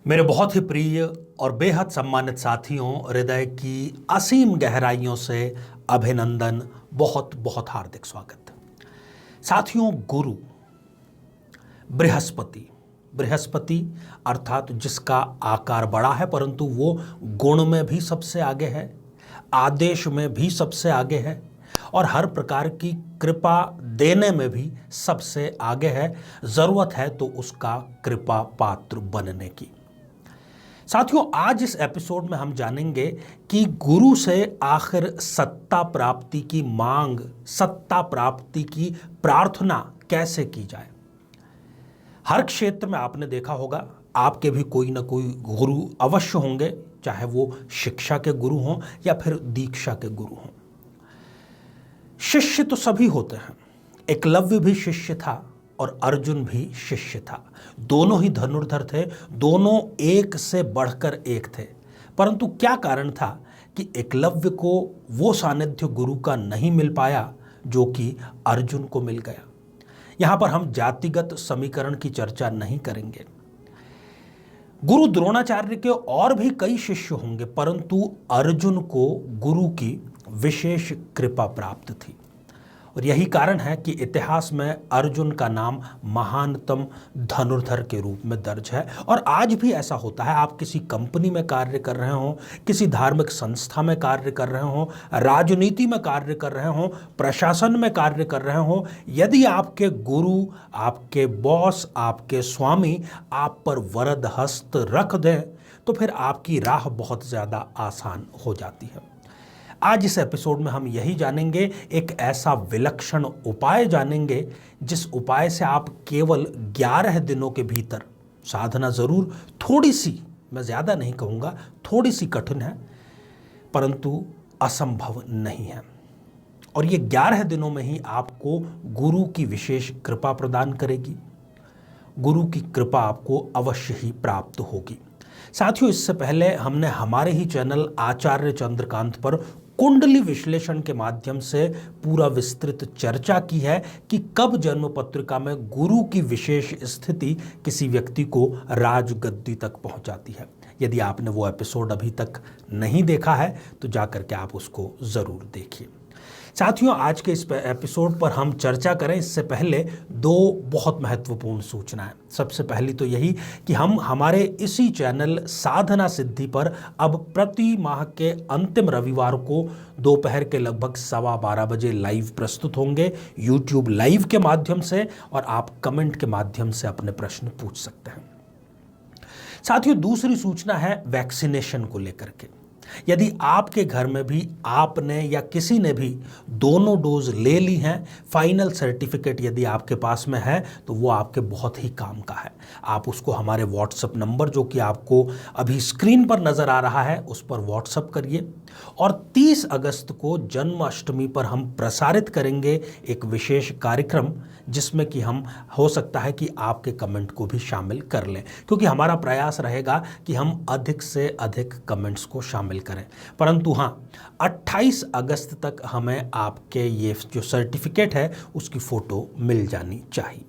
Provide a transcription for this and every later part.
मेरे बहुत ही प्रिय और बेहद सम्मानित साथियों, हृदय की असीम गहराइयों से अभिनंदन, बहुत बहुत हार्दिक स्वागत। साथियों, गुरु बृहस्पति बृहस्पति अर्थात जिसका आकार बड़ा है परंतु वो गुण में भी सबसे आगे है, आदेश में भी सबसे आगे है और हर प्रकार की कृपा देने में भी सबसे आगे है। जरूरत है तो उसका कृपा पात्र बनने की। साथियों, आज इस एपिसोड में हम जानेंगे कि गुरु से आखिर सत्ता प्राप्ति की मांग, सत्ता प्राप्ति की प्रार्थना कैसे की जाए। हर क्षेत्र में आपने देखा होगा, आपके भी कोई ना कोई गुरु अवश्य होंगे, चाहे वो शिक्षा के गुरु हों या फिर दीक्षा के गुरु हों। शिष्य तो सभी होते हैं। एकलव्य भी शिष्य था और अर्जुन भी शिष्य था। दोनों ही धनुर्धर थे, दोनों एक से बढ़कर एक थे। परंतु क्या कारण था कि एकलव्य को वो सानिध्य गुरु का नहीं मिल पाया जो कि अर्जुन को मिल गया। यहां पर हम जातिगत समीकरण की चर्चा नहीं करेंगे। गुरु द्रोणाचार्य के और भी कई शिष्य होंगे, परंतु अर्जुन को गुरु की विशेष कृपा प्राप्त थी और यही कारण है कि इतिहास में अर्जुन का नाम महानतम धनुर्धर के रूप में दर्ज है। और आज भी ऐसा होता है। आप किसी कंपनी में कार्य कर रहे हो, किसी धार्मिक संस्था में कार्य कर रहे हो, राजनीति में कार्य कर रहे हो, प्रशासन में कार्य कर रहे हो, यदि आपके गुरु, आपके बॉस, आपके स्वामी आप पर वरद हस्त रख दें तो फिर आपकी राह बहुत ज़्यादा आसान हो जाती है। आज इस एपिसोड में हम यही जानेंगे, एक ऐसा विलक्षण उपाय जानेंगे जिस उपाय से आप केवल 11 दिनों के भीतर, साधना जरूर थोड़ी सी, मैं ज़्यादा नहीं कहूँगा, थोड़ी सी कठिन है परंतु असंभव नहीं है, और ये 11 दिनों में ही आपको गुरु की विशेष कृपा प्रदान करेगी। गुरु की कृपा आपको अवश्य ही प्राप्त होगी। साथियों, इससे पहले हमने हमारे ही चैनल आचार्य चंद्रकांत पर कुंडली विश्लेषण के माध्यम से पूरा विस्तृत चर्चा की है कि कब जन्म पत्रिका में गुरु की विशेष स्थिति किसी व्यक्ति को राजगद्दी तक पहुंचाती है। यदि आपने वो एपिसोड अभी तक नहीं देखा है तो जाकर के आप उसको जरूर देखिए। साथियों, आज के इस एपिसोड पर हम चर्चा करें इससे पहले दो बहुत महत्वपूर्ण सूचनाएं। सबसे पहली तो यही कि हम हमारे इसी चैनल साधना सिद्धि पर अब प्रति माह के अंतिम रविवार को दोपहर के लगभग 12:15 बजे लाइव प्रस्तुत होंगे यूट्यूब लाइव के माध्यम से, और आप कमेंट के माध्यम से अपने प्रश्न पूछ सकते हैं। साथियों, दूसरी सूचना है वैक्सीनेशन को लेकर के। यदि आपके घर में भी आपने या किसी ने भी दोनों डोज ले ली हैं, फाइनल सर्टिफिकेट यदि आपके पास में है तो वो आपके बहुत ही काम का है। आप उसको हमारे व्हाट्सएप नंबर, जो कि आपको अभी स्क्रीन पर नज़र आ रहा है, उस पर व्हाट्सएप करिए। और 30 अगस्त को जन्माष्टमी पर हम प्रसारित करेंगे एक विशेष कार्यक्रम जिसमें कि हम, हो सकता है कि आपके कमेंट को भी शामिल कर लें, क्योंकि हमारा प्रयास रहेगा कि हम अधिक से अधिक कमेंट्स को शामिल करें। परंतु हाँ, 28 अगस्त तक हमें आपके ये जो सर्टिफिकेट है उसकी फ़ोटो मिल जानी चाहिए।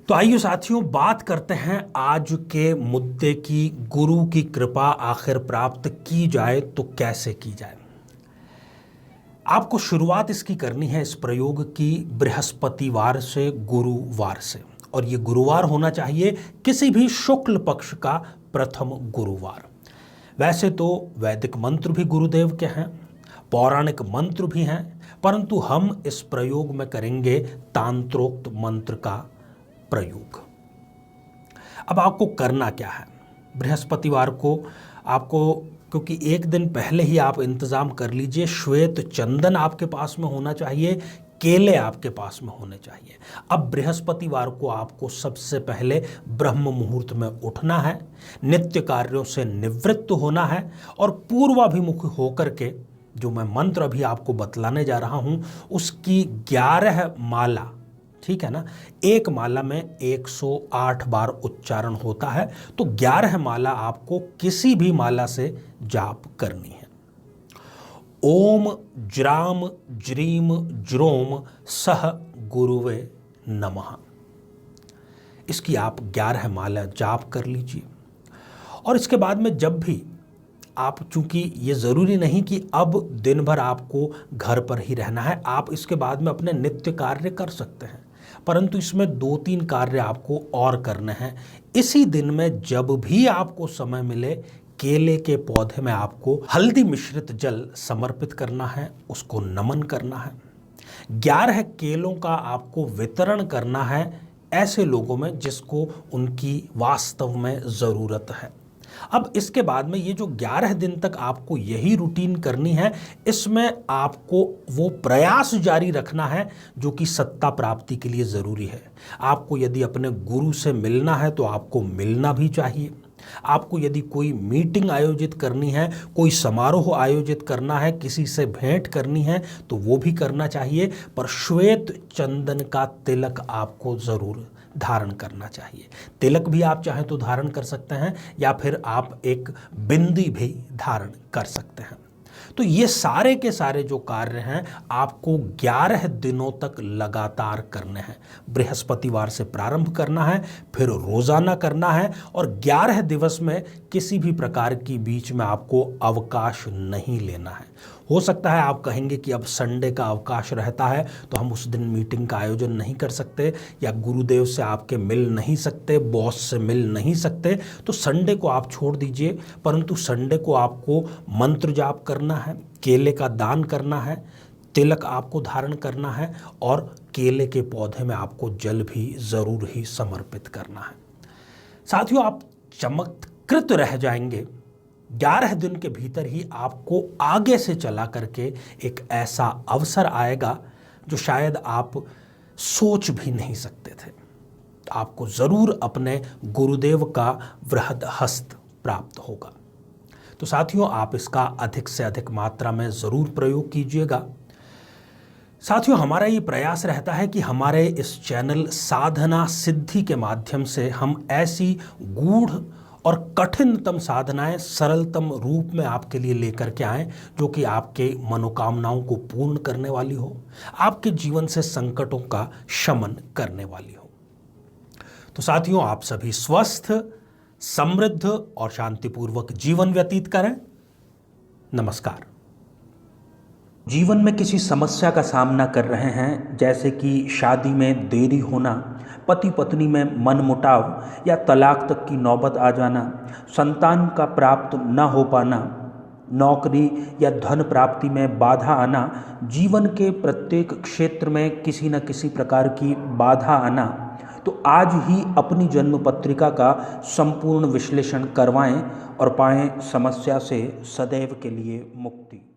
तो आइए साथियों, बात करते हैं आज के मुद्दे की। गुरु की कृपा आखिर प्राप्त की जाए तो कैसे की जाए। आपको शुरुआत इसकी करनी है इस प्रयोग की बृहस्पतिवार से, गुरुवार से, और ये गुरुवार होना चाहिए किसी भी शुक्ल पक्ष का प्रथम गुरुवार। वैसे तो वैदिक मंत्र भी गुरुदेव के हैं, पौराणिक मंत्र भी हैं, परंतु हम इस प्रयोग में करेंगे तांत्रोक्त मंत्र का प्रयोग। अब आपको करना क्या है। बृहस्पतिवार को आपको, क्योंकि एक दिन पहले ही आप इंतज़ाम कर लीजिए, श्वेत चंदन आपके पास में होना चाहिए, केले आपके पास में होने चाहिए। अब बृहस्पतिवार को आपको सबसे पहले ब्रह्म मुहूर्त में उठना है, नित्य कार्यों से निवृत्त होना है और पूर्वाभिमुख होकर के, जो मैं मंत्र अभी आपको बतलाने जा रहा हूं, उसकी 11 माला, ठीक है ना, एक माला में 108 बार उच्चारण होता है, तो 11 माला आपको किसी भी माला से जाप करनी है। ओम ज्राम ज्रीम ज्रोम सह गुरुवे नमः। इसकी आप 11 माला जाप कर लीजिए। और इसके बाद में जब भी आप, चूंकि ये ज़रूरी नहीं कि अब दिन भर आपको घर पर ही रहना है, आप इसके बाद में अपने नित्य कार्य कर सकते हैं, परंतु इसमें 2-3 कार्य आपको और करने हैं। इसी दिन में जब भी आपको समय मिले, केले के पौधे में आपको हल्दी मिश्रित जल समर्पित करना है, उसको नमन करना है। 11 केलों का आपको वितरण करना है ऐसे लोगों में जिसको उनकी वास्तव में ज़रूरत है। अब इसके बाद में ये जो 11 दिन तक आपको यही रूटीन करनी है, इसमें आपको वो प्रयास जारी रखना है जो कि सत्ता प्राप्ति के लिए ज़रूरी है। आपको यदि अपने गुरु से मिलना है तो आपको मिलना भी चाहिए। आपको यदि कोई मीटिंग आयोजित करनी है, कोई समारोह आयोजित करना है, किसी से भेंट करनी है तो वो भी करना चाहिए, पर श्वेत चंदन का तिलक आपको ज़रूर धारण करना चाहिए। तिलक भी आप चाहें तो धारण कर सकते हैं, या फिर आप एक बिंदी भी धारण कर सकते हैं। तो ये सारे के सारे जो कार्य हैं आपको 11 दिनों तक लगातार करने हैं। बृहस्पतिवार से प्रारंभ करना है, फिर रोजाना करना है, और 11 दिवस में किसी भी प्रकार की बीच में आपको अवकाश नहीं लेना है। हो सकता है आप कहेंगे कि अब संडे का अवकाश रहता है तो हम उस दिन मीटिंग का आयोजन नहीं कर सकते, या गुरुदेव से आपके मिल नहीं सकते, बॉस से मिल नहीं सकते, तो संडे को आप छोड़ दीजिए। परंतु संडे को आपको मंत्र जाप करना है, केले का दान करना है, तिलक आपको धारण करना है, और केले के पौधे में आपको जल भी ज़रूर ही समर्पित करना है। साथियों, आप चमत्कृत रह जाएंगे। 11 दिन के भीतर ही आपको आगे से चला करके एक ऐसा अवसर आएगा जो शायद आप सोच भी नहीं सकते थे। आपको ज़रूर अपने गुरुदेव का वृहद हस्त प्राप्त होगा। तो साथियों, आप इसका अधिक से अधिक मात्रा में ज़रूर प्रयोग कीजिएगा। साथियों, हमारा ये प्रयास रहता है कि हमारे इस चैनल साधना सिद्धि के माध्यम से हम ऐसी गूढ़ और कठिनतम साधनाएं सरलतम रूप में आपके लिए लेकर के आएं, जो कि आपके मनोकामनाओं को पूर्ण करने वाली हो, आपके जीवन से संकटों का शमन करने वाली हो। तो साथियों, आप सभी स्वस्थ, समृद्ध और शांतिपूर्वक जीवन व्यतीत करें। नमस्कार। जीवन में किसी समस्या का सामना कर रहे हैं, जैसे कि शादी में देरी होना, पति पत्नी में मनमुटाव या तलाक तक की नौबत आ जाना, संतान का प्राप्त न हो पाना, नौकरी या धन प्राप्ति में बाधा आना, जीवन के प्रत्येक क्षेत्र में किसी न किसी प्रकार की बाधा आना, तो आज ही अपनी जन्म पत्रिका का संपूर्ण विश्लेषण करवाएं और पाएं समस्या से सदैव के लिए मुक्ति।